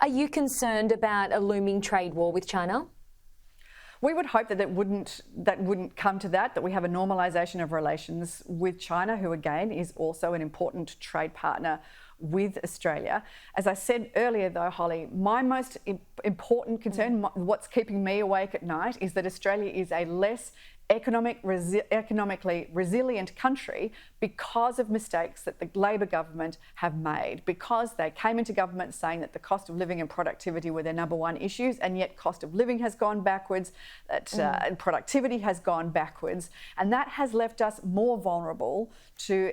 Are you concerned about a looming trade war with China? We would hope that wouldn't come to that we have a normalisation of relations with China, who again is also an important trade partner with Australia. As I said earlier though, Holly, my most important concern, what's keeping me awake at night, is that Australia is a less economically resilient country because of mistakes that the Labor government have made, because they came into government saying that the cost of living and productivity were their number one issues, and yet cost of living has gone backwards, that productivity has gone backwards, and that has left us more vulnerable to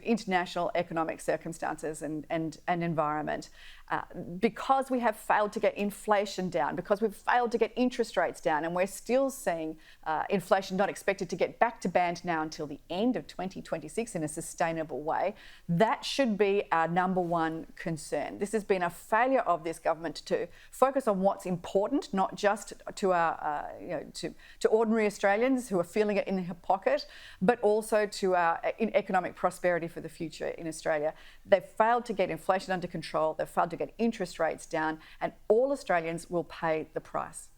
international economic circumstances and environment. Because we have failed to get inflation down, because we've failed to get interest rates down, and we're still seeing inflation not expected to get back to band now until the end of 2026 in a sustainable way, that should be our number one concern. This has been a failure of this government to focus on what's important, not just to our, to ordinary Australians who are feeling it in their pocket, but also to our economic prosperity for the future in Australia. They've failed to get inflation under control. They've failed to get interest rates down, and all Australians will pay the price.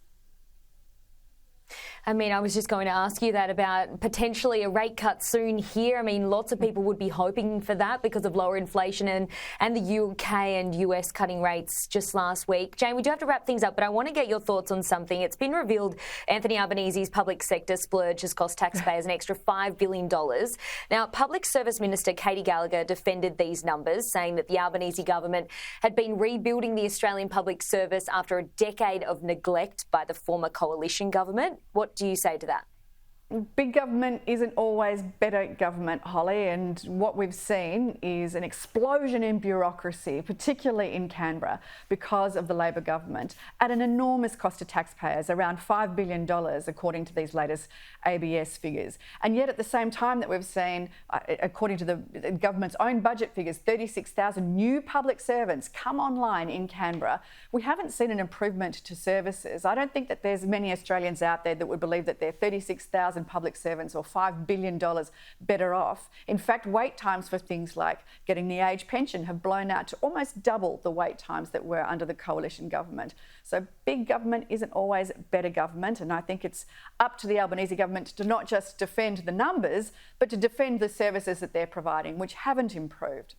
I mean, I was just going to ask you that about potentially a rate cut soon here. I mean, lots of people would be hoping for that because of lower inflation and the UK and US cutting rates just last week. Jane, we do have to wrap things up, but I want to get your thoughts on something. It's been revealed Anthony Albanese's public sector splurge has cost taxpayers an extra $5 billion. Now, Public Service Minister Katie Gallagher defended these numbers, saying that the Albanese government had been rebuilding the Australian public service after a decade of neglect by the former coalition government. What do you say to that? Big government isn't always better government, Holly, and what we've seen is an explosion in bureaucracy, particularly in Canberra, because of the Labor government, at an enormous cost to taxpayers, around $5 billion, according to these latest ABS figures. And yet at the same time that we've seen, according to the government's own budget figures, 36,000 new public servants come online in Canberra, we haven't seen an improvement to services. I don't think that there's many Australians out there that would believe that they're 36,000 public servants or $5 billion better off. In fact, wait times for things like getting the age pension have blown out to almost double the wait times that were under the coalition government. So big government isn't always better government, and I think it's up to the Albanese government to not just defend the numbers, but to defend the services that they're providing, which haven't improved.